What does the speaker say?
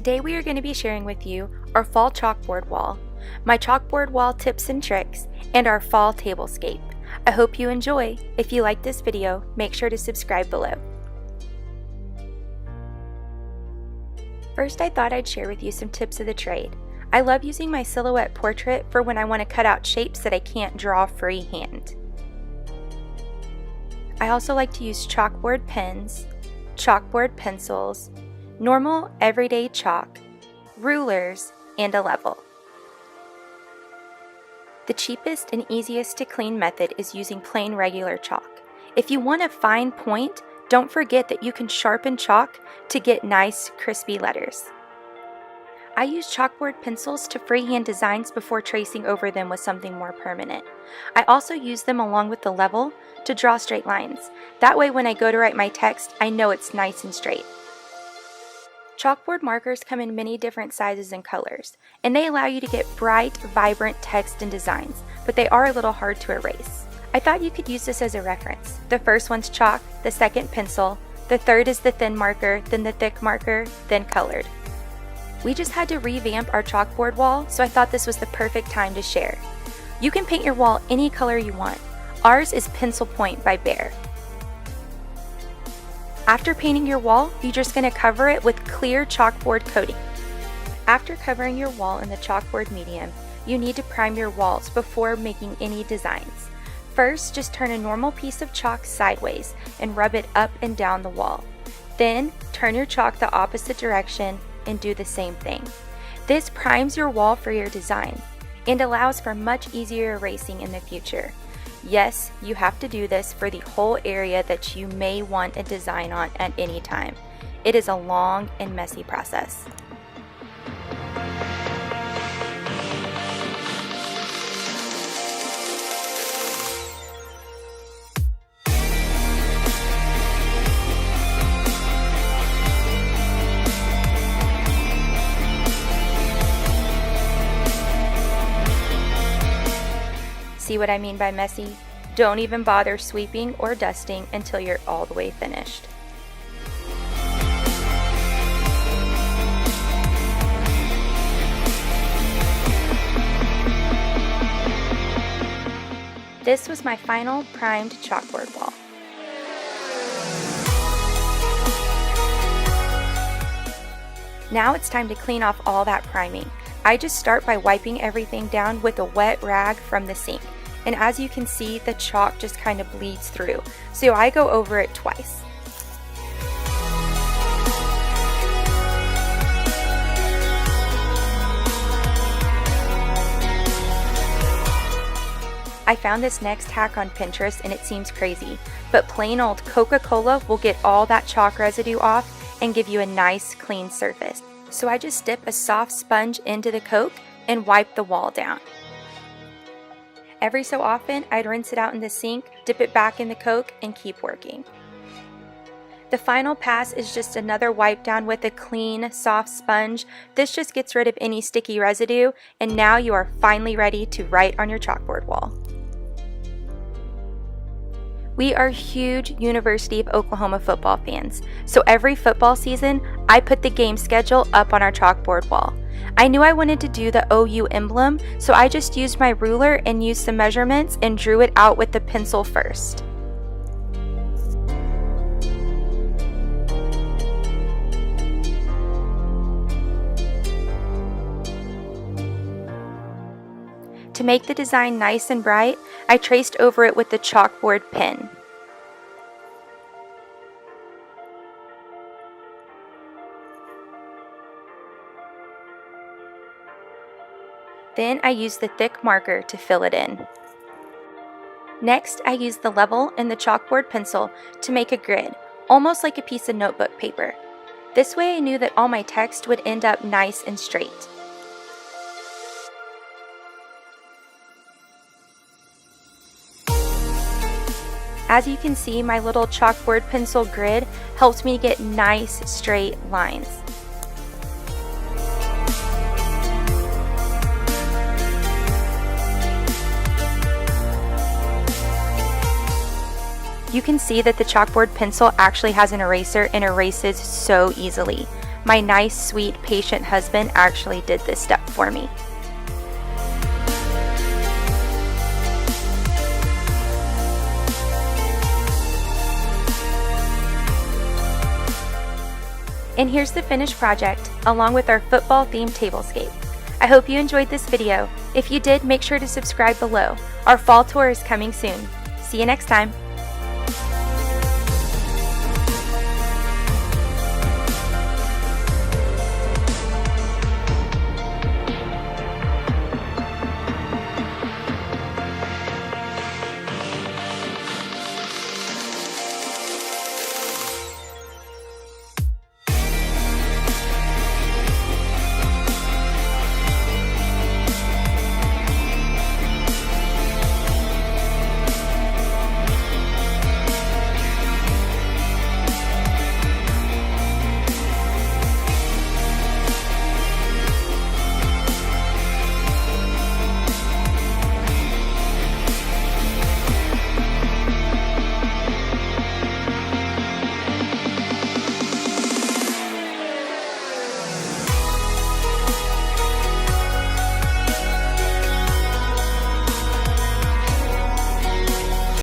Today we are going to be sharing with you our fall chalkboard wall, my chalkboard wall tips and tricks, and our fall tablescape. I hope you enjoy. If you like this video, make sure to subscribe below. First, I thought I'd share with you some tips of the trade. I love using my silhouette portrait for when I want to cut out shapes that I can't draw freehand. I also like to use chalkboard pens, chalkboard pencils, normal everyday chalk, rulers, and a level. The cheapest and easiest to clean method is using plain regular chalk. If you want a fine point, don't forget that you can sharpen chalk to get nice, crispy letters. I use chalkboard pencils to freehand designs before tracing over them with something more permanent. I also use them along with the level to draw straight lines. That way when I go to write my text, I know it's nice and straight. Chalkboard markers come in many different sizes and colors, and they allow you to get bright, vibrant text and designs, but they are a little hard to erase. I thought you could use this as a reference. The first one's chalk, the second pencil, the third is the thin marker, then the thick marker, then colored. We just had to revamp our chalkboard wall, so I thought this was the perfect time to share. You can paint your wall any color you want. Ours is Pencil Point by Behr. After painting your wall, you're just going to cover it with clear chalkboard coating. After covering your wall in the chalkboard medium, you need to prime your walls before making any designs. First, just turn a normal piece of chalk sideways and rub it up and down the wall. Then, turn your chalk the opposite direction and do the same thing. This primes your wall for your design and allows for much easier erasing in the future. Yes, you have to do this for the whole area that you may want a design on at any time. It is a long and messy process. See what I mean by messy? Don't even bother sweeping or dusting until you're all the way finished. This was my final primed chalkboard wall. Now it's time to clean off all that priming. I just start by wiping everything down with a wet rag from the sink. And as you can see, the chalk just kind of bleeds through, so I go over it twice. I found this next hack on Pinterest and it seems crazy, but plain old Coca-Cola will get all that chalk residue off and give you a nice clean surface. So I just dip a soft sponge into the Coke and wipe the wall down. Every so often, I'd rinse it out in the sink, dip it back in the Coke, and keep working. The final pass is just another wipe down with a clean, soft sponge. This just gets rid of any sticky residue, and now you are finally ready to write on your chalkboard wall. We are huge University of Oklahoma football fans, so every football season, I put the game schedule up on our chalkboard wall. I knew I wanted to do the OU emblem, so I just used my ruler and used some measurements and drew it out with the pencil first. To make the design nice and bright, I traced over it with the chalkboard pen. Then I used the thick marker to fill it in. Next, I used the level and the chalkboard pencil to make a grid, almost like a piece of notebook paper. This way I knew that all my text would end up nice and straight. As you can see, my little chalkboard pencil grid helps me get nice straight lines. You can see that the chalkboard pencil actually has an eraser and erases so easily. My nice, sweet, patient husband actually did this step for me. And here's the finished project, along with our football-themed tablescape. I hope you enjoyed this video. If you did, make sure to subscribe below. Our fall tour is coming soon. See you next time.